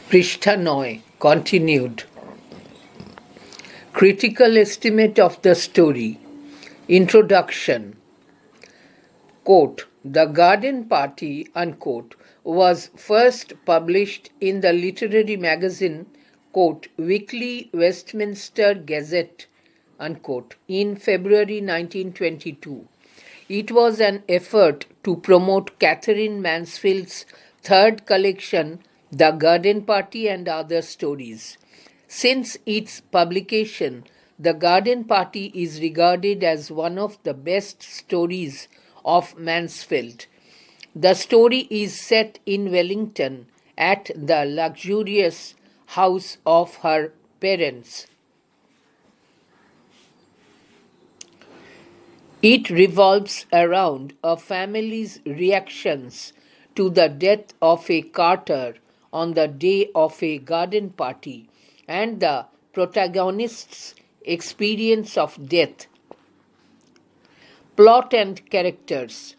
Prishtha Noy continued. Critical estimate of the story. Introduction. Quote, The Garden Party, unquote, was first published in the literary magazine, quote, Weekly Westminster Gazette, unquote, in February 1922. It was an effort to promote Catherine Mansfield's third collection, The Garden Party and Other Stories. Since its publication, The Garden Party is regarded as one of the best stories of Mansfield. The story is set in Wellington at the luxurious house of her parents. It revolves around a family's reactions to the death of a carter on the day of a garden party and the protagonist's experience of death. Plot and characters.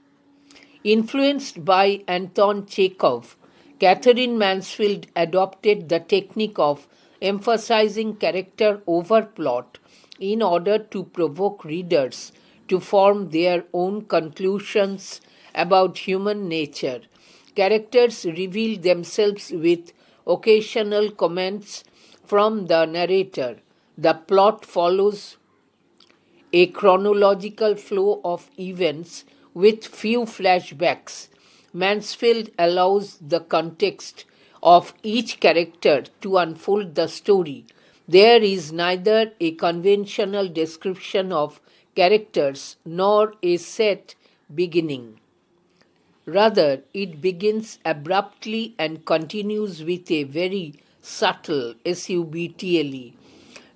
Influenced by Anton Chekhov, Catherine Mansfield adopted the technique of emphasizing character over plot in order to provoke readers to form their own conclusions about human nature. Characters reveal themselves with occasional comments from the narrator. The plot follows a chronological flow of events with few flashbacks. Mansfield allows the context of each character to unfold the story. There is neither a conventional description of characters nor a set beginning. Rather, it begins abruptly and continues with a very subtle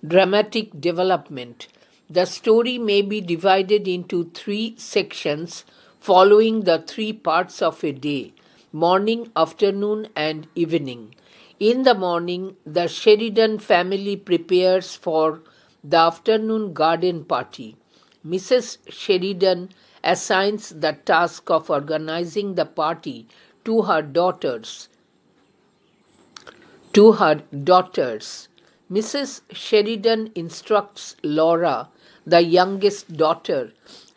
dramatic development. The story may be divided into three sections following the three parts of a day: morning, afternoon, and evening. In the morning, the Sheridan family prepares for the afternoon garden party. Mrs. Sheridan assigns the task of organizing the party to her daughters. Mrs. Sheridan instructs Laura, the youngest daughter,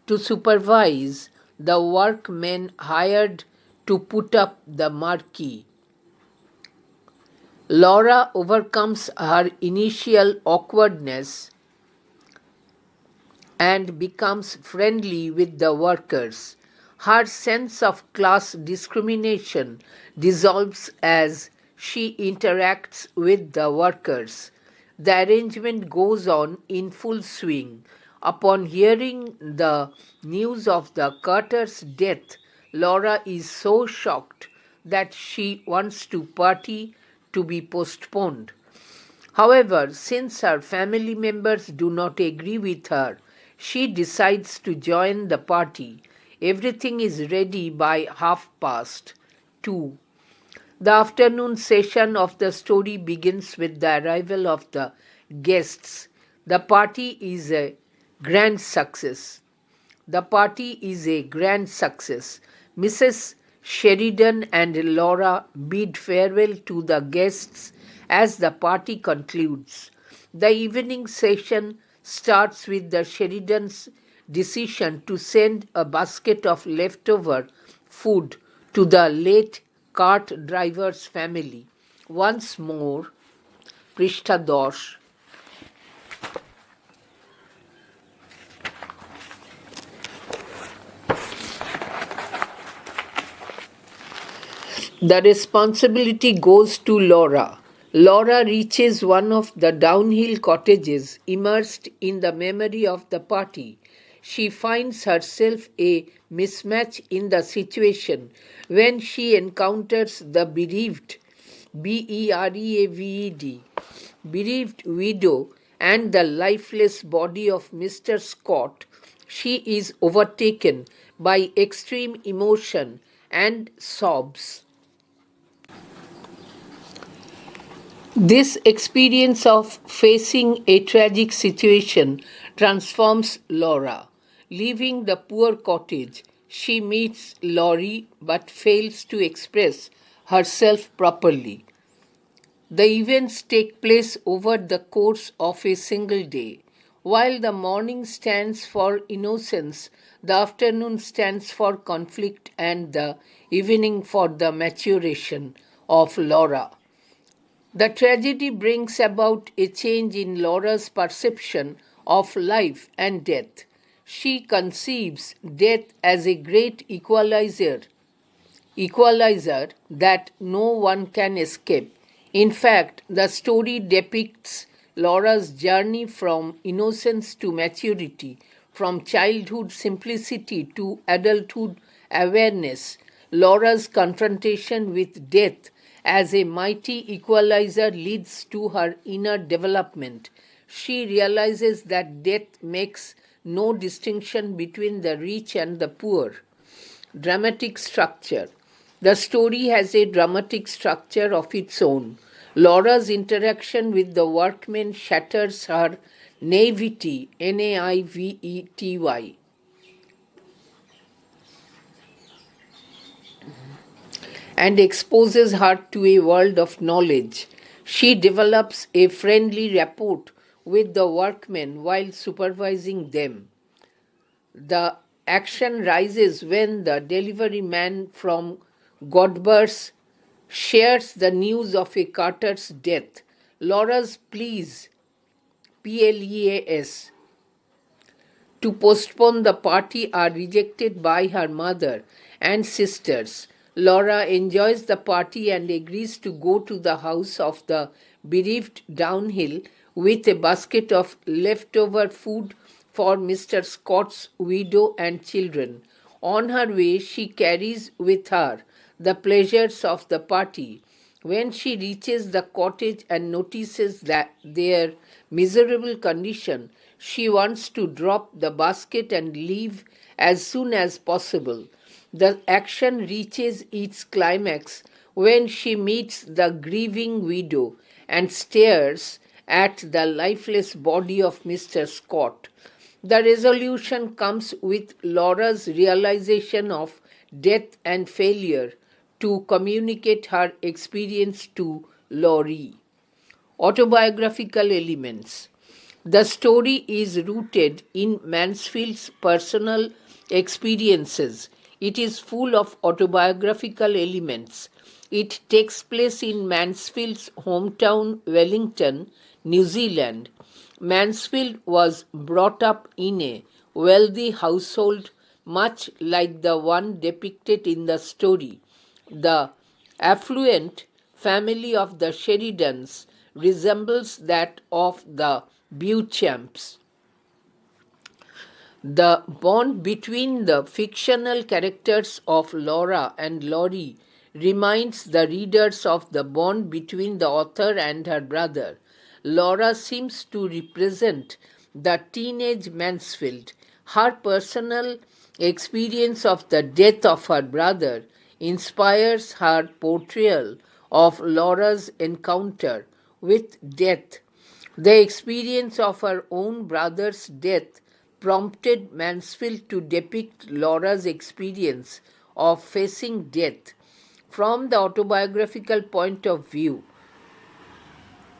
to supervise the workmen hired to put up the marquee. Laura overcomes her initial awkwardness and becomes friendly with the workers. Her sense of class discrimination dissolves as she interacts with the workers. The arrangement goes on in full swing. Upon hearing the news of the carter's death, Laura is so shocked that she wants the party to be postponed. However, since her family members do not agree with her, she decides to join the party. Everything is ready by 2:30. The afternoon session of the story begins with the arrival of the guests. The party is a grand success. Mrs. Sheridan and Laura bid farewell to the guests as the party concludes. The evening session starts with the Sheridans' decision to send a basket of leftover food to the late cart driver's family. Once more, Prishta Dosh. The responsibility goes to Laura. Laura reaches one of the downhill cottages immersed in the memory of the party. She finds herself a mismatch in the situation when she encounters the bereaved widow and the lifeless body of Mr. Scott. She is overtaken by extreme emotion and sobs. This experience of facing a tragic situation transforms Laura. Leaving the poor cottage, she meets Laurie but fails to express herself properly. The events take place over the course of a single day. While the morning stands for innocence, the afternoon stands for conflict, and the evening for the maturation of Laura. The tragedy brings about a change in Laura's perception of life and death. She conceives death as a great equalizer that no one can escape. In fact, the story depicts Laura's journey from innocence to maturity, from childhood simplicity to adulthood awareness. Laura's confrontation with death as a mighty equalizer leads to her inner development. She realizes that death makes no distinction between the rich and the poor. Dramatic structure. The story has a dramatic structure of its own. Laura's interaction with the workmen shatters her naivety, naivety, and exposes her to a world of knowledge. She develops a friendly rapport with the workmen while supervising them. The action rises when the delivery man from Godbers shares the news of a carter's death. Laura's pleas, PLEAS, to postpone the party are rejected by her mother and sisters. Laura enjoys the party and agrees to go to the house of the bereaved downhill with a basket of leftover food for Mr. Scott's widow and children. On her way, she carries with her the pleasures of the party. When she reaches the cottage and notices that their miserable condition, she wants to drop the basket and leave as soon as possible. The action reaches its climax when she meets the grieving widow and stares at the lifeless body of Mr. Scott. The resolution comes with Laura's realization of death and failure to communicate her experience to Laurie. Autobiographical elements. The story is rooted in Mansfield's personal experiences. It is full of autobiographical elements. It takes place in Mansfield's hometown, Wellington, New Zealand. Mansfield was brought up in a wealthy household, much like the one depicted in the story. The affluent family of the Sheridans resembles that of the Beauchamps. The bond between the fictional characters of Laura and Laurie reminds the readers of the bond between the author and her brother. Laura seems to represent the teenage Mansfield. Her personal experience of the death of her brother inspires her portrayal of Laura's encounter with death. The experience of her own brother's death prompted Mansfield to depict Laura's experience of facing death from the autobiographical point of view.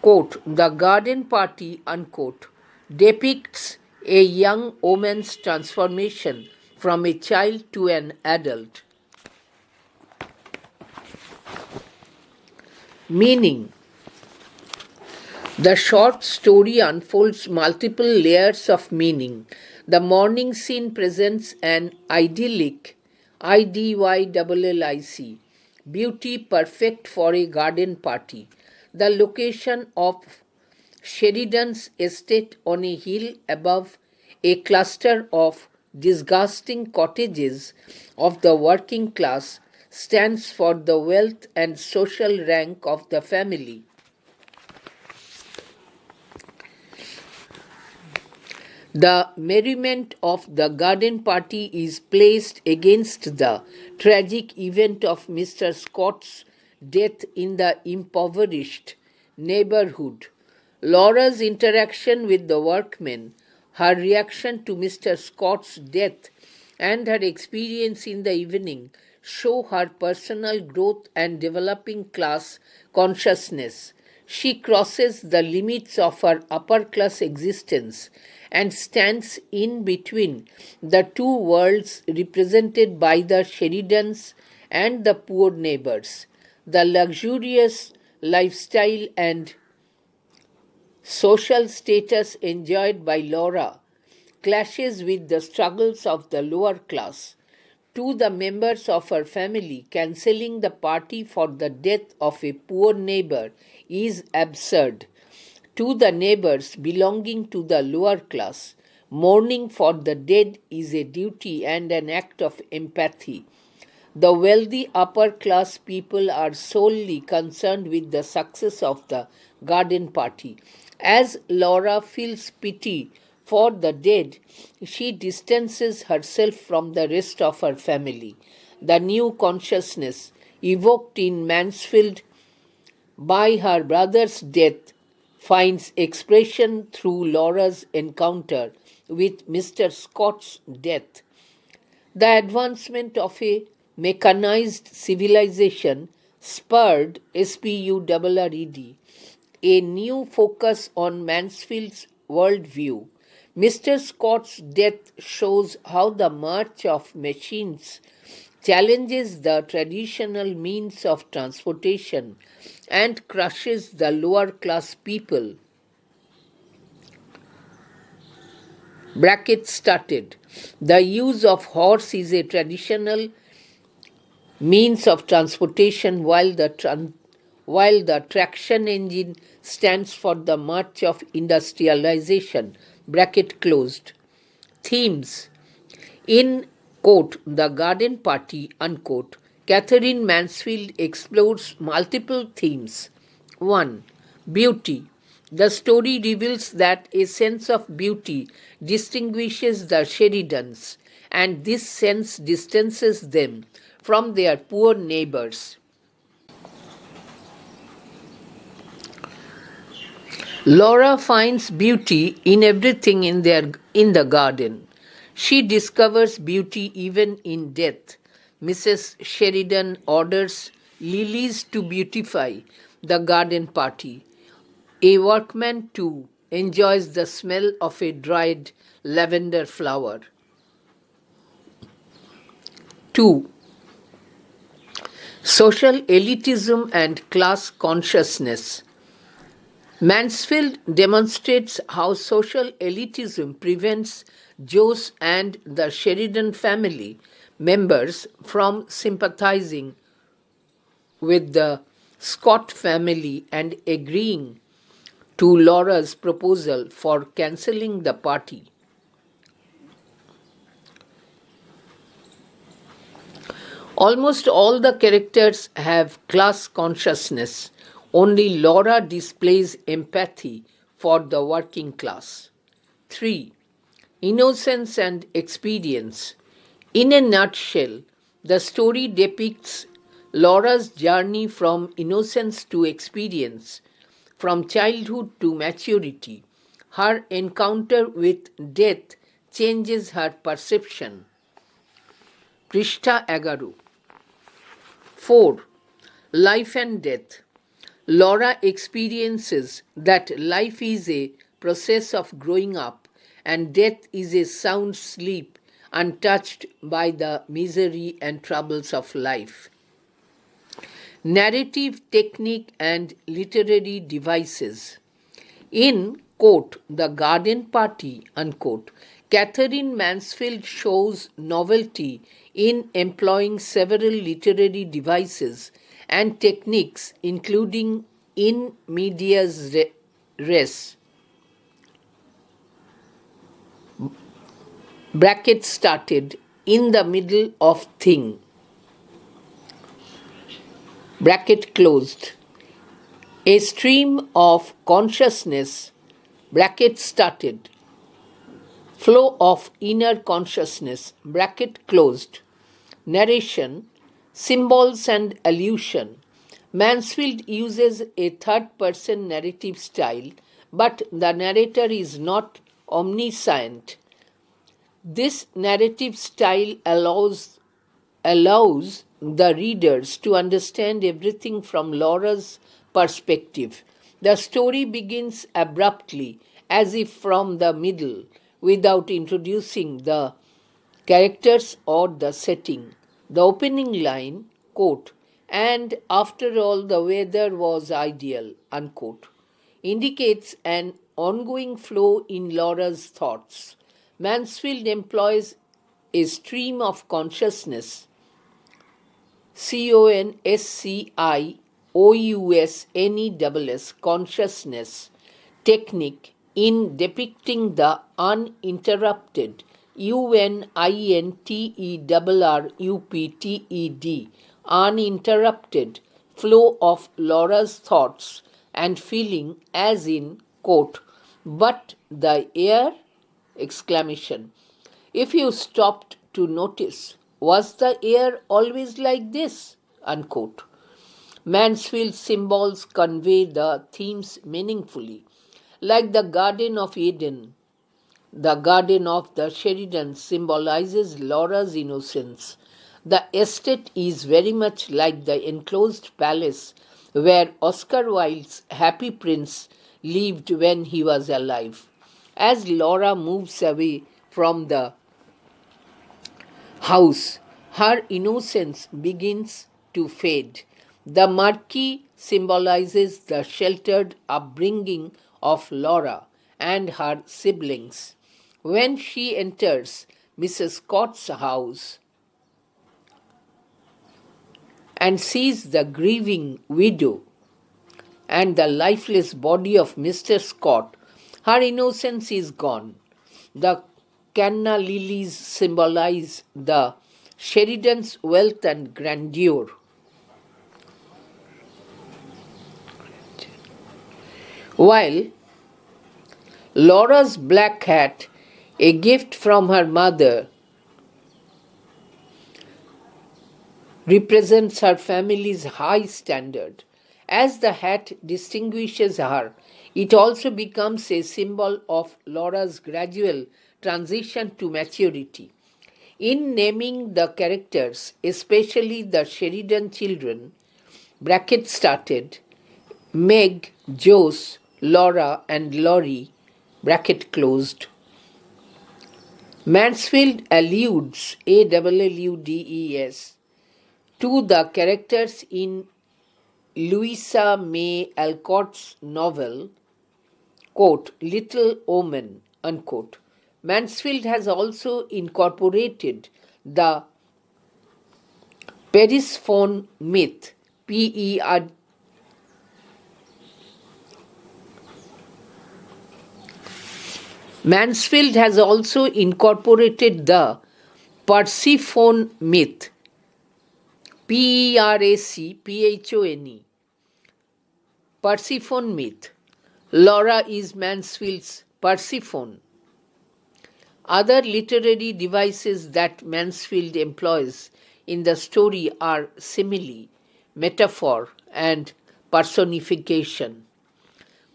Quote, "The garden party," unquote, depicts a young woman's transformation from a child to an adult. Meaning. The short story unfolds multiple layers of meaning. The morning scene presents an idyllic, idyllic, beauty perfect for a garden party. The location of Sheridan's estate on a hill above a cluster of disgusting cottages of the working class stands for the wealth and social rank of the family. The merriment of the garden party is placed against the tragic event of Mr. Scott's death in the impoverished neighborhood. Laura's interaction with the workmen, her reaction to Mr. Scott's death, and her experience in the evening show her personal growth and developing class consciousness. She crosses the limits of her upper class existence and stands in between the two worlds represented by the Sheridans and the poor neighbors. The luxurious lifestyle and social status enjoyed by Laura clashes with the struggles of the lower class. To the members of her family, cancelling the party for the death of a poor neighbor is absurd. To the neighbors belonging to the lower class, mourning for the dead is a duty and an act of empathy. The wealthy upper class people are solely concerned with the success of the garden party. As Laura feels pity for the dead, she distances herself from the rest of her family. The new consciousness evoked in Mansfield by her brother's death finds expression through Laura's encounter with Mr. Scott's death. The advancement of a mechanized civilization spurred SPURRED, a new focus on Mansfield's worldview. Mr. Scott's death shows how the march of machines challenges the traditional means of transportation and crushes the lower class people. Bracket started. The use of horse is a traditional means of transportation while the traction engine stands for the march of industrialization. Bracket closed. Themes. In quote, The Garden Party, unquote, Catherine Mansfield explores multiple themes. 1. Beauty. The story reveals that a sense of beauty distinguishes the Sheridans, and this sense distances them from their poor neighbors. Laura finds beauty in everything in the garden. She discovers beauty even in death. Mrs. Sheridan orders lilies to beautify the garden party. A workman, too, enjoys the smell of a dried lavender flower. 2. Social elitism and class consciousness. Mansfield demonstrates how social elitism prevents Joe and the Sheridan family members from sympathizing with the Scott family and agreeing to Laura's proposal for cancelling the party. Almost all the characters have class consciousness. Only Laura displays empathy for the working class. 3. Innocence and experience. In a nutshell, the story depicts Laura's journey from innocence to experience, from childhood to maturity. Her encounter with death changes her perception. Prishtha 11. 4. Life and death. Laura experiences that life is a process of growing up and death is a sound sleep untouched by the misery and troubles of life. Narrative technique and literary devices. In, quote, The Garden Party, unquote, Catherine Mansfield shows novelty in employing several literary devices and techniques, including in medias res. Bracket started, in the middle of thing. Bracket closed. A stream of consciousness, bracket started. Flow of inner consciousness, bracket closed. Narration, symbols and allusion. Mansfield uses a third-person narrative style, but the narrator is not omniscient. This narrative style allows the readers to understand everything from Laura's perspective. The story begins abruptly, as if from the middle, without introducing the characters or the setting. The opening line, quote, "and after all the weather was ideal," unquote, indicates an ongoing flow in Laura's thoughts. Mansfield employs a stream of consciousness, consciousness, consciousness technique in depicting the uninterrupted uninterrupted flow of Laura's thoughts and feeling, as in, quote, "but the air?" exclamation. If you stopped to notice, was the air always like this? Unquote. Mansfield's symbols convey the themes meaningfully. Like the Garden of Eden, the Garden of the Sheridans symbolizes Laura's innocence. The estate is very much like the enclosed palace where Oscar Wilde's Happy Prince lived when he was alive. As Laura moves away from the house, her innocence begins to fade. The murky symbolizes the sheltered upbringing of Laura and her siblings. When she enters Mrs. Scott's house and sees the grieving widow and the lifeless body of Mr. Scott, her innocence is gone. The canna lilies symbolize the Sheridan's wealth and grandeur, while Laura's black hat, a gift from her mother, represents her family's high standard. As the hat distinguishes her, it also becomes a symbol of Laura's gradual transition to maturity. In naming the characters, especially the Sheridan children, bracket started, Meg, Joss, Laura and Laurie, bracket closed, Mansfield alludes, ALLUDES, to the characters in Louisa May Alcott's novel, quote, Little Omen, unquote. Mansfield has also incorporated the Persephone myth, P-E-R. Mansfield has also incorporated the Persephone myth, Persephone, Persephone myth. Laura is Mansfield's Persephone. Other literary devices that Mansfield employs in the story are simile, metaphor, and personification.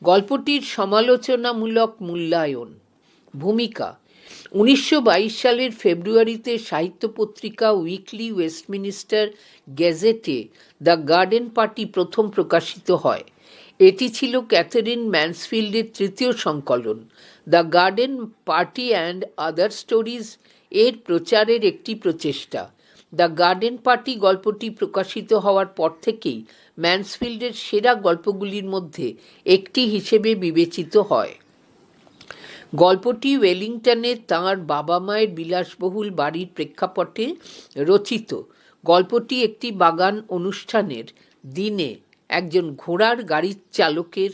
গল্পটির সমালোচনামূলক মূল্যায়ন। ভূমিকা 1922 সালের ফেব্রুয়ারিতে সাহিত্য পত্রিকা weekly Westminster গেজেটে the garden party প্রথম প্রকাশিত হয়। এটি ছিল ক্যাথারিন ম্যানসফিল্ডের তৃতীয় সংকলন। The garden party and other stories এর প্রচারের একটি প্রচেষ্টা। দ্য গার্ডেন পার্টি গল্পটি প্রকাশিত হওয়ার পর থেকেই ম্যানসফিল্ডের সেরা গল্পগুলির মধ্যে একটি হিসেবে বিবেচিত হয়। গল্পটি ওয়েলিংটনে তাঁর বাবা মায়ের বিলাসবহুল বাড়ির প্রেক্ষাপটে রচিত। গল্পটি একটি বাগান অনুষ্ঠানের দিনে একজন ঘোড়ার গাড়ির চালকের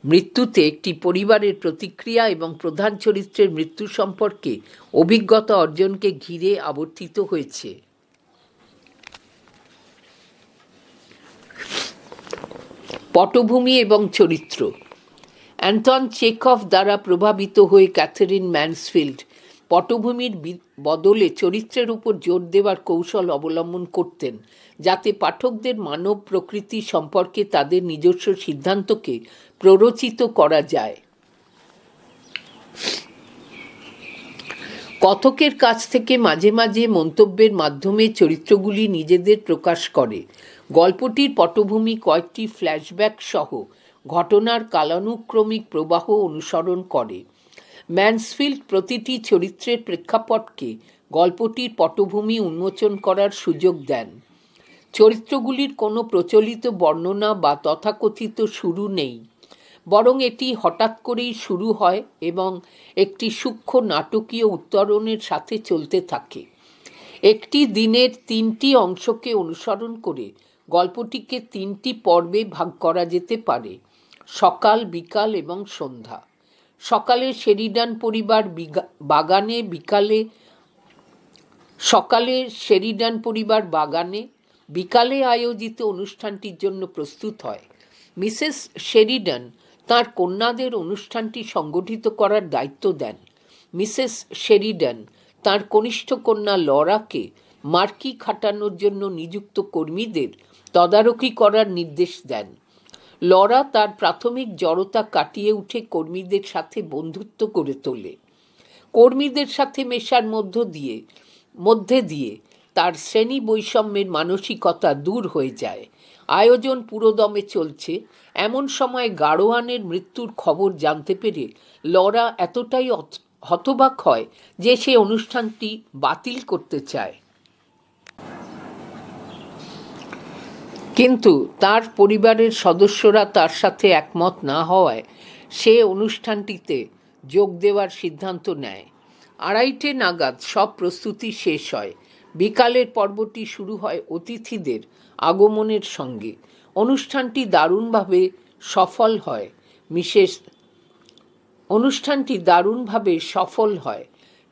মৃত্যুতে একটি পরিবারের প্রতিক্রিয়া এবং প্রধান চরিত্রের মৃত্যু সম্পর্কে অভিজ্ঞতা অর্জনকে ঘিরে আবর্তিত হয়েছে। পটভূমি এবং চরিত্র। অ্যান্টন চেখভ দ্বারা প্রভাবিত হয়ে ক্যাথারিন ম্যানসফিল্ড পটভূমির বদলে চরিত্রের উপর জোর দেওয়ার কৌশল অবলম্বন করতেন, যাতে পাঠকদের মানব প্রকৃতি সম্পর্কে তাদের নিজস্ব সিদ্ধান্তকে প্ররোচিত করা যায়। কথকের কাছ থেকে মাঝে মাঝে মন্তব্যের মাধ্যমে চরিত্রগুলি নিজেদের প্রকাশ করে। গল্পটির পটভূমি কয়েকটি ফ্ল্যাশব্যাক সহ ঘটনার কালানুক্রমিক প্রবাহ অনুসরণ করে। ম্যানসফিল্ড প্রতিটি চরিত্রের প্রেক্ষাপটকে গল্পটির পটভূমি উন্মোচন করার সুযোগ দেন। চরিত্রগুলির কোনো প্রচলিত বর্ণনা বা তথাকথিত শুরু নেই, বরং এটি হঠাৎ করেই শুরু হয় এবং একটি সূক্ষ্ম নাটকীয় উত্তরণের সাথে চলতে থাকে। একটি দিনের 3টি অংশকে অনুসরণ করে গল্পটিকে 3টি পর্বে ভাগ করা যেতে পারে: সকাল, বিকাল এবং সন্ধ্যা। সকালে শেরিডান পরিবার বাগানে, বিকালে আয়োজিত অনুষ্ঠানটির জন্য প্রস্তুত হয়। মিসেস শেরিডান তাঁর কন্যাদের অনুষ্ঠানটি সংগঠিত করার দায়িত্ব দেন। মিসেস শেরিডান তাঁর কনিষ্ঠ কন্যা লরাকে মার্কি খাটানোর জন্য নিযুক্ত কর্মীদের তদারকি করার নির্দেশ দেন। লরা তার প্রাথমিক জড়তা কাটিয়ে উঠে কর্মীদের সাথে বন্ধুত্ব করে তোলে। কর্মীদের সাথে মেশার মধ্যে দিয়ে তার শ্রেণী বৈষম্যের মানসিকতা দূর হয়ে যায়। আয়োজন পুরোদমে চলছে, এমন সময় গাড়োয়ানের মৃত্যুর খবর জানতে পেরে লরা এতটাই হতবাক হয় যে সে অনুষ্ঠানটি বাতিল করতে চায়। কিন্তু তার পরিবারের সদস্যরা তার সাথে একমত না হওয়ায় সে অনুষ্ঠানটিতে যোগ দেওয়ার সিদ্ধান্ত নেয়। 2:30 নাগাদ সব প্রস্তুতি শেষ হয়। বিকালের পর্বটি শুরু হয় অতিথিদের আগমনের সঙ্গে। অনুষ্ঠানটি দারুণভাবে সফল হয়।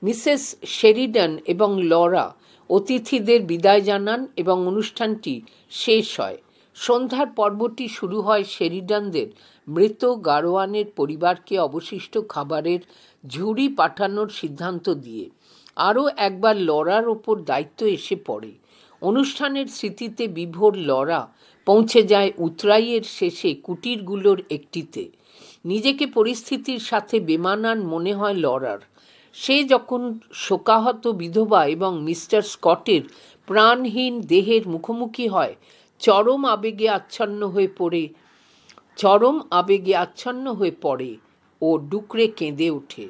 মিসেস শেরিডান এবং লরা অতিথিদের বিদায় জানান এবং অনুষ্ঠানটি শেষ হয়। সন্ধ্যার পর্বটি শুরু হয় শেরিডানদের মৃত গাড়োয়ানের পরিবারকে অবশিষ্ট খাবারের ঝুড়ি পাঠানোর সিদ্ধান্ত দিয়ে। আরও একবার লরার ওপর দায়িত্ব এসে পড়ে। অনুষ্ঠানের স্মৃতিতে বিভোর লরা পৌঁছে যায় উতরাইয়ের শেষে কুটিরগুলোর একটিতে। নিজেকে পরিস্থিতির সাথে বেমানান মনে হয় লরার। সে যখন শোকাহত বিধবা এবং মিস্টার স্কটের প্রাণহীন দেহের মুখোমুখি হয়, চরম আবেগে আচ্ছন্ন হয়ে পড়ে ও ডুকরে কেঁদে ওঠে।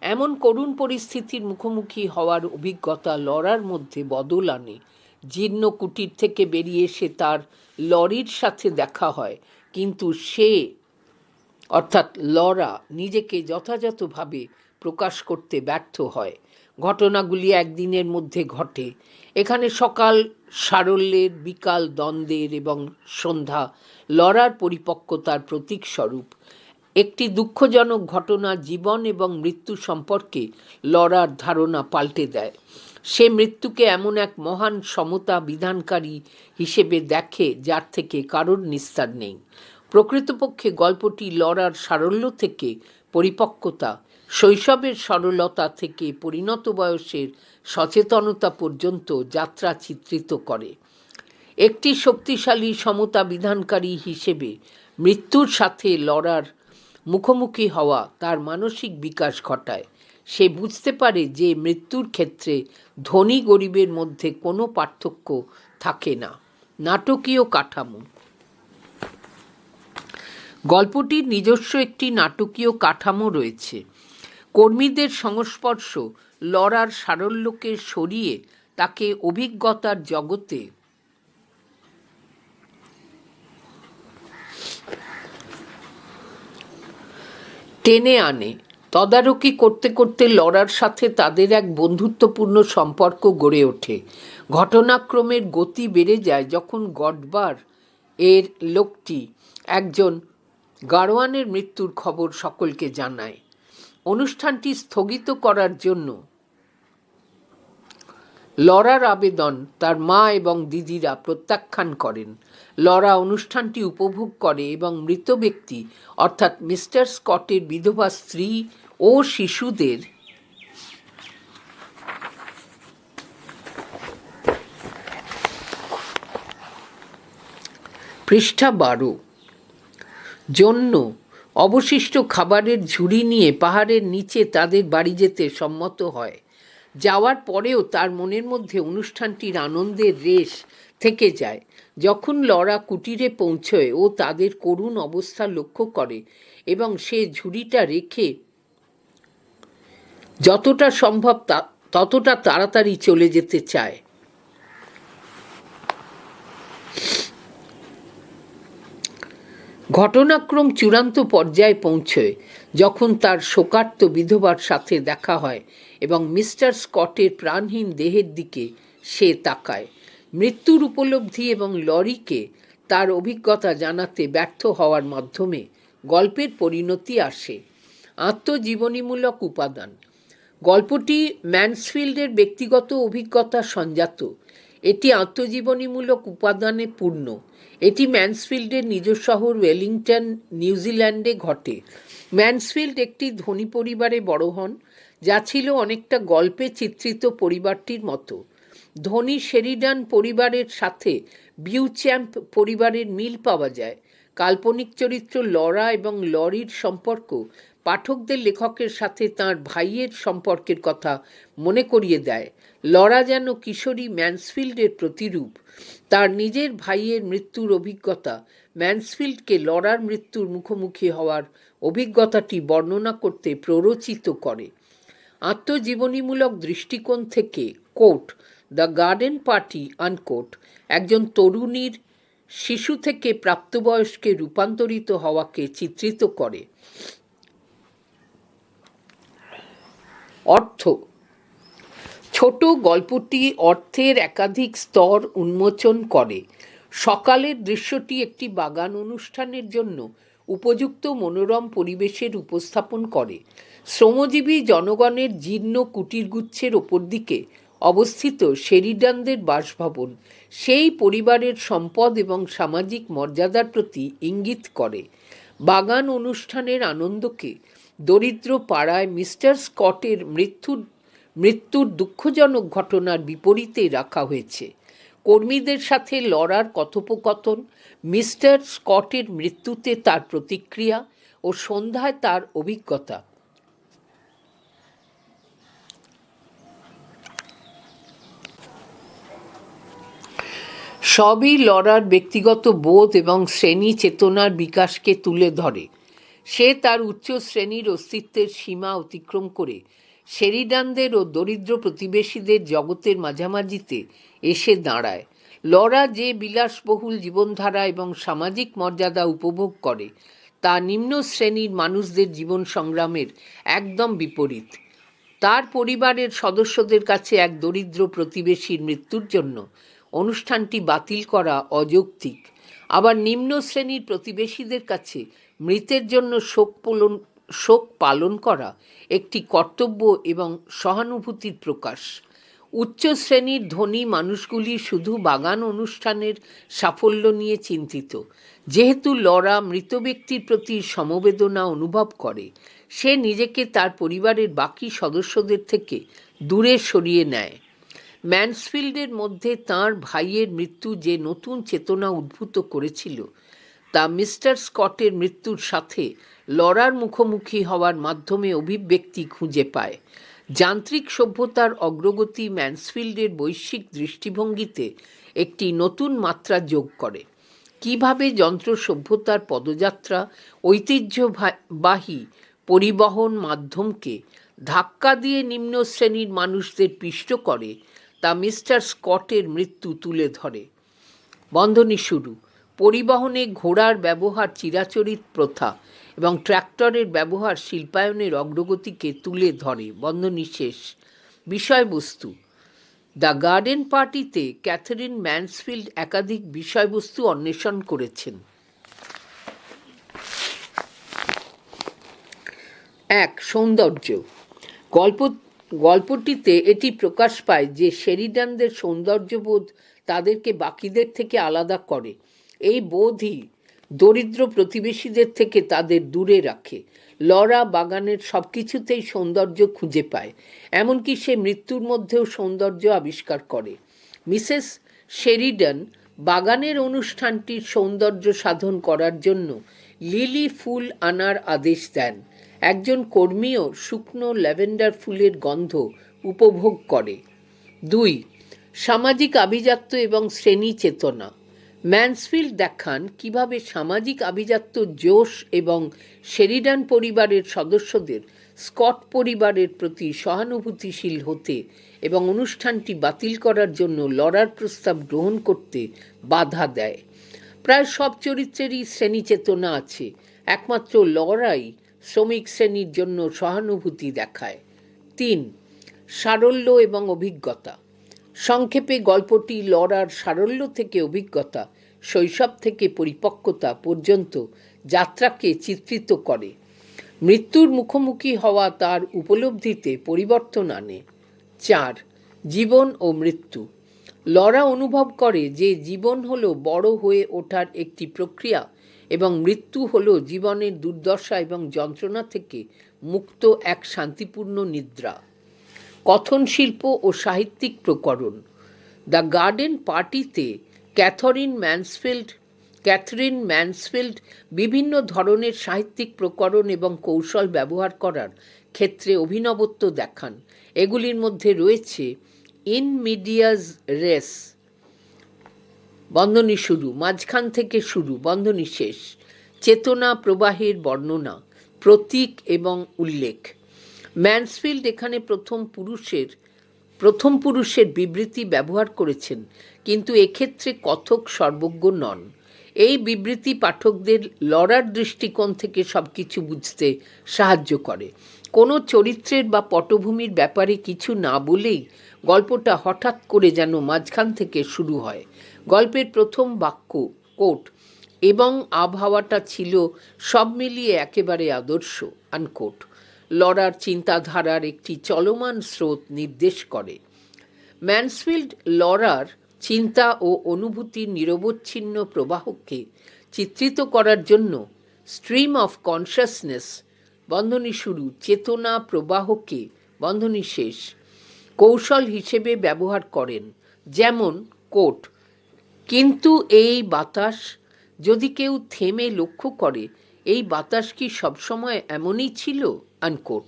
এমন করুণ পরিস্থিতির মুখোমুখি হওয়ার অভিজ্ঞতা লরার মধ্যে বদল আনে। জীর্ণ কুটির থেকে বেরিয়ে এসে তার লরির সাথে দেখা হয়, কিন্তু লরা নিজেকে যথাযথভাবে প্রকাশ করতে ব্যর্থ হয়। ঘটনাগুলি একদিনের মধ্যে ঘটে। এখানে সকাল সারল্যের, বিকাল দ্বন্দ্বের এবং সন্ধ্যা লরার পরিপক্কতার প্রতীকস্বরূপ। একটি দুঃখজনক ঘটনা জীবন এবং মৃত্যু সম্পর্কে লরার ধারণা পাল্টে দেয়। সে মৃত্যুকে এমন এক মহান সমতা বিধানকারী হিসেবে দেখে যার থেকে কারোর নিস্তার নেই। প্রকৃতপক্ষে গল্পটি লরার সারল্য থেকে পরিপক্কতা, শৈশবের সরলতা থেকে পরিণত বয়সের সচেতনতা পর্যন্ত যাত্রা চিত্রিত করে। একটি শক্তিশালী সমতা বিধানকারী হিসেবে মৃত্যুর সাথে লরার মুখোমুখি হওয়া তার মানসিক বিকাশ ঘটায়। সে বুঝতে পারে যে মৃত্যুর ক্ষেত্রে ধনী গরিবের মধ্যে কোনো পার্থক্য থাকে না। নাটকীয় কাঠামো। গল্পটির নিজস্ব একটি নাটকীয় কাঠামো রয়েছে। কর্মীদের সংস্পর্শ লরার সারল্যকে সরিয়ে তাকে অভিজ্ঞতার জগতে টেনে আনে। তদারকি করতে করতে লরার সাথে তাদের এক বন্ধুত্বপূর্ণ সম্পর্ক গড়ে ওঠে। ঘটনাক্রমের গতি বেড়ে যায় যখন গডবার এর লোকটি একজন গাড়োয়ানের মৃত্যুর খবর সকলকে জানায়। অনুষ্ঠানটি স্থগিত করার জন্য লরার আবেদন তার মা এবং দিদিরা প্রত্যাখ্যান করেন। লরা অনুষ্ঠানটি উপভোগ করে এবং মৃত ব্যক্তি অর্থাৎ মিস্টার স্কটের বিধবা স্ত্রী ও শিশুদের পৃষ্ঠা 12 জন্য অবশিষ্ট খাবারের ঝুড়ি নিয়ে পাহাড়ের নিচে তাদের বাড়ি যেতে সম্মত হয়। যাওয়ার পরেও তার মনের মধ্যে অনুষ্ঠানটির আনন্দের রেশ থেকে যায়। যখন লরা কুটিরে পৌঁছয় ও তাদের করুণ অবস্থা লক্ষ্য করে এবং সে ঝুড়িটা রেখে যতটা সম্ভব ততটা তাড়াতাড়ি চলে যেতে চায়। ঘটনাক্রম চূড়ান্ত পর্যায়ে পৌঁছয় যখন তার শোকার্ত বিধবার সাথে দেখা হয় এবং মিস্টার স্কটের প্রাণহীন দেহের দিকে সে তাকায়। মৃত্যুর উপলব্ধি এবং লরিকে তার অভিজ্ঞতা জানাতে ব্যর্থ হওয়ার মাধ্যমে গল্পের পরিণতি আসে। আত্মজীবনীমূলক উপাদান। গল্পটি ম্যানসফিল্ডের ব্যক্তিগত অভিজ্ঞতা সঞ্জাত। এটি আত্মজীবনীমূলক উপাদানে পূর্ণ। এটি ম্যানসফিল্ডের নিজ শহর ওয়েলিংটন, নিউজিল্যান্ডে ঘটে। ম্যানসফিল্ড একটি ধনী পরিবারে বড় হন, যা ছিল অনেকটা গল্পে চিত্রিত পরিবারটির মতো। ধনী শেরিডান পরিবারের সাথে বিউচ্যাম্প পরিবারের মিল পাওয়া যায়। কাল্পনিক চরিত্র লরা এবং লরির সম্পর্ক পাঠকদের লেখকের সাথে তাঁর ভাইয়ের সম্পর্কের কথা মনে করিয়ে দেয়। লরা যেন কিশোরী ম্যানসফিল্ডের প্রতিরূপ। তার নিজের ভাইয়ের মৃত্যুর অভিজ্ঞতা ম্যানসফিল্ডকে লরার মৃত্যুর মুখোমুখি হওয়ার অভিজ্ঞতাটি বর্ণনা করতে প্ররোচিত করে। আত্মজীবনীমূলক দৃষ্টিকোণ থেকে coat the garden party unquote একজন তরুণীর শিশু থেকে প্রাপ্তবয়স্কে রূপান্তরিত হওয়াকে চিত্রিত করে। অর্থ। ছোট গল্পটি অর্থের একাধিক স্তর উন্মোচন করে। সকালের দৃশ্যটি একটি বাগান অনুষ্ঠানের জন্য উপযুক্ত মনোরম পরিবেশের উপস্থাপন করে। শ্রমজীবী জনগণের জীর্ণ কুটিরগুচ্ছের ওপর দিকে অবস্থিত শেরিডানদের বাসভবন সেই পরিবারের সম্পদ এবং সামাজিক মর্যাদার প্রতি ইঙ্গিত করে। বাগান অনুষ্ঠানের আনন্দকে দরিদ্র পাড়ায় মিস্টার স্কটের মৃত্যুর দুঃখজনক ঘটনার বিপরীতে রাখা হয়েছে। কর্মীদের সাথে লরার কথোপকথন, মিস্টার স্কটের মৃত্যুতে তার প্রতিক্রিয়া ও সন্ধ্যায় তার অভিজ্ঞতা সবই লরার ব্যক্তিগত বোধ এবং শ্রেণী চেতনার বিকাশকে তুলে ধরে। সে তার উচ্চ শ্রেণীর অস্তিত্বের সীমা অতিক্রম করে শেরিডানদের ও দরিদ্র প্রতিবেশীদের জগতের মাঝামাঝিতে এসে দাঁড়ায়। লরা যে বিলাসবহুল জীবনধারা এবং সামাজিক মর্যাদা উপভোগ করে তা নিম্ন শ্রেণীর মানুষদের জীবন সংগ্রামের একদম বিপরীত। তার পরিবারের সদস্যদের কাছে এক দরিদ্র প্রতিবেশীর মৃত্যুর জন্য অনুষ্ঠানটি বাতিল করা অযৌক্তিক। আবার নিম্ন শ্রেণীর প্রতিবেশীদের কাছে মৃতের জন্য শোক পালন করা একটি কর্তব্য এবং সহানুভূতির প্রকাশ। উচ্চ শ্রেণীর ধনী মানুষগুলি শুধু বাগান অনুষ্ঠানের সাফল্য নিয়ে চিন্তিত। যেহেতু লরা মৃত ব্যক্তির প্রতি সমবেদনা অনুভব করে, সে নিজেকে তার পরিবারের বাকি সদস্যদের থেকে দূরে সরিয়ে নেয়। ম্যানসফিল্ডের মধ্যে তাঁর ভাইয়ের মৃত্যু যে নতুন চেতনা উদ্ভূত করেছিল তা মিস্টার স্কটের মৃত্যুর সাথে লরার মুখোমুখি হওয়ার মাধ্যমে অভিব্যক্তি খুঁজে পায়। যান্ত্রিক সভ্যতার অগ্রগতি ম্যানসফিল্ডের বৈশ্বিক দৃষ্টিভঙ্গিতে একটি নতুন মাত্রা যোগ করে। কিভাবে যন্ত্র সভ্যতার পদযাত্রা ঐতিহ্যবাহী পরিবহন মাধ্যমকে ধাক্কা দিয়ে নিম্ন শ্রেণীর মানুষদের পিষ্ট করে তা মিস্টার স্কটের মৃত্যু তুলে ধরে। বন্ধনী শুরু। পরিবহনে ঘোড়ার ব্যবহার চিরাচরিত প্রথা এবং ট্র্যাক্টরের ব্যবহার শিল্পায়নের অগ্রগতিকে তুলে ধরে। বন্ধনী শেষ। বিষয়বস্তু। দ্য গার্ডেন পার্টিতে ক্যাথারিন ম্যানসফিল্ড একাধিক বিষয়বস্তু অন্বেষণ করেছেন। 1. সৌন্দর্য। গল্পটিতে এটি প্রকাশ পায় যে শেরিডানদের সৌন্দর্যবোধ তাদেরকে বাকিদের থেকে আলাদা করে। এই বোধই দরিদ্র প্রতিবেশীদের থেকে তাদের দূরে রাখে। লরা বাগানের সব কিছুতেই সৌন্দর্য খুঁজে পায়, এমনকি সে মৃত্যুর মধ্যেও সৌন্দর্য আবিষ্কার করে। মিসেস শেরিডান বাগানের অনুষ্ঠানটির সৌন্দর্য সাধন করার জন্য লিলি ফুল আনার আদেশ দেন। একজন কর্মীও শুকনো ল্যাভেন্ডার ফুলের গন্ধ উপভোগ করে। 2. সামাজিক আভিজাত্য এবং শ্রেণী চেতনা। ম্যানসফিল্ড দেখান কিভাবে সামাজিক আভিজাত্য জোশ এবং শেরিডান পরিবারের সদস্যদের স্কট পরিবারের প্রতি সহানুভূতিশীল হতে এবং অনুষ্ঠানটি বাতিল করার জন্য লড়ার প্রস্তাব গ্রহণ করতে বাধা দেয়। প্রায় সব চরিত্রেরই শ্রেণী চেতনা আছে, একমাত্র লড়াই শ্রমিক শ্রেণীর জন্য সহানুভূতি দেখায়। 3. সারল্য এবং অভিজ্ঞতা। সংক্ষেপে গল্পটি লড়ার সারল্য থেকে অভিজ্ঞতা, শৈশব থেকে পরিপক্কতা পর্যন্ত যাত্রাকে চিত্রিত করে। মৃত্যুর মুখোমুখি হওয়া তার উপলব্ধিতে পরিবর্তন আনে। 4. জীবন ও মৃত্যু। লরা অনুভব করে যে জীবন হলো বড় হয়ে ওঠার একটি প্রক্রিয়া এবং মৃত্যু হলো জীবনের দুর্দশা এবং যন্ত্রণা থেকে মুক্ত এক শান্তিপূর্ণ নিদ্রা। কথন শিল্প ও সাহিত্যিক প্রকরণ। দ্য গার্ডেন পার্টিতে ক্যাথরিন ম্যানসফিল্ড বিভিন্ন ধরনের সাহিত্যিক প্রকরণ এবং কৌশল ব্যবহার করার ক্ষেত্রে অভিনবত্ব দেখান। এগুলির মধ্যে রয়েছে ইন মিডিয়াস রেস, বন্ধনী শুরু, মাঝখান থেকে শুরু, বন্ধনী শেষ, চেতনা প্রবাহের বর্ণনা, প্রতীক এবং উল্লেখ। ম্যানসফিল্ড এখানে প্রথম পুরুষের বিবৃতি ব্যবহার করেছেন, কিন্তু এক্ষেত্রে কথক সর্বজ্ঞ নন। এই বিবৃতি পাঠকদের লড়ার দৃষ্টিকোণ থেকে সবকিছু বুঝতে সাহায্য করে। কোনো চরিত্রের বা পটভূমির ব্যাপারে কিছু না বলেই গল্পটা হঠাৎ করে যেন মাঝখান থেকে শুরু হয়। গল্পের প্রথম বাক্য কোট এবং আবহাওয়াটা ছিল সব মিলিয়ে একেবারে আদর্শ আনকোট লড়ার চিন্তাধারার একটি চলমান স্রোত নির্দেশ করে। ম্যানসফিল্ড লড়ার চিন্তা ও অনুভূতির নিরবচ্ছিন্ন প্রবাহকে চিত্রিত করার জন্য স্ট্রিম অফ কনসাসনেস, বন্ধনী শুরু, চেতনা প্রবাহকে, বন্ধনী শেষ, কৌশল হিসেবে ব্যবহার করেন। যেমন কোট, কিন্তু এই বাতাস, যদি কেউ থেমে লক্ষ্য করে এই বাতাস কি সবসময় এমনই ছিল, আনকোট।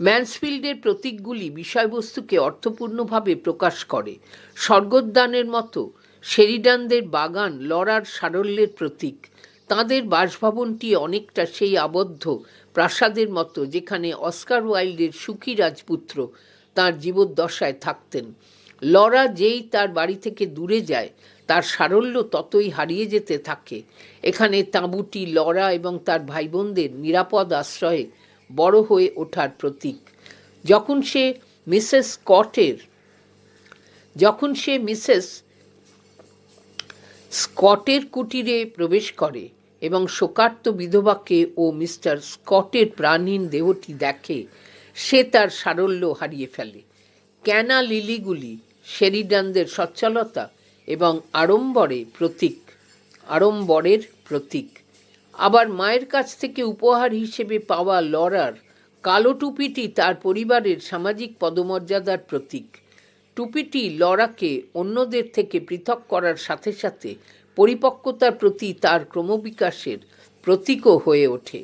ম্যানসফিল্ডের প্রতীকগুলি বিষয়বস্তুকে অর্থপূর্ণভাবে প্রকাশ করে। স্বর্গোদ্যানের মতো শেরিডানদের বাগান লড়ার সারল্যের প্রতীক। তাঁদের বাসভবনটি অনেকটা সেই আবদ্ধ প্রাসাদের মতো যেখানে অস্কার ওয়াইল্ডের সুখী রাজপুত্র তাঁর জীবদ্দশায় থাকতেন। লরা যেই তার বাড়ি থেকে দূরে যায় তার সারল্য ততই হারিয়ে যেতে থাকে। এখানে তাঁবুটি লরা এবং তার ভাইবোনদের নিরাপদ আশ্রয়ে বড় হয়ে ওঠার প্রতীক। যখন সে মিসেস স্কটের কুটিরে প্রবেশ করে এবং শোকার্ত বিধবাকে ও মিস্টার স্কটের প্রাণহীন দেহটি দেখে, সে তার সারল্য হারিয়ে ফেলে। ক্যানা লিলিগুলি শেরিডানদের সচ্ছলতা এবং আড়ম্বরের প্রতীক। আবার মায়ের কাছ থেকে উপহার হিসেবে পাওয়া লরার কালো টুপিটি তার পরিবারের সামাজিক পদমর্যাদার প্রতীক। টুপিটি লরাকে অন্যদের থেকে পৃথক করার সাথে সাথে পরিপক্কতার প্রতি তার ক্রমবিকাশের প্রতীকও হয়ে ওঠে।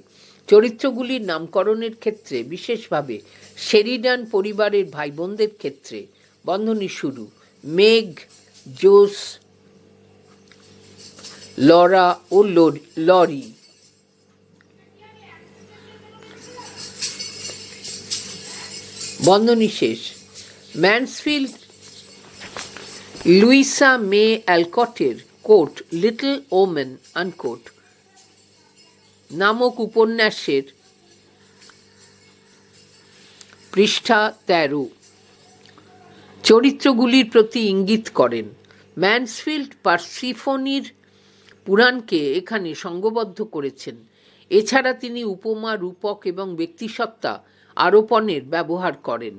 চরিত্রগুলির নামকরণের ক্ষেত্রে, বিশেষভাবে শেরিডান পরিবারের ভাই বোনদের ক্ষেত্রে, বন্ধনী শুরু, মেগ, জোস, লরা ও লরি, বন্ধনী শেষ। ম্যানসফিল্ড লুইসা মে অ্যালকটের কোট লিটল ওমেন আনকোট নামক উপন্যাসের পৃষ্ঠা 13 চরিত্রগুলির প্রতি ইঙ্গিত করেন। ম্যানসফিল্ড পারসিফনির পুরাণকে এখানে সঙ্গবদ্ধ করেছেন। এছাড়া তিনি উপমা, রূপক এবং ব্যক্তিসত্তা আরোপণের ব্যবহার করেন।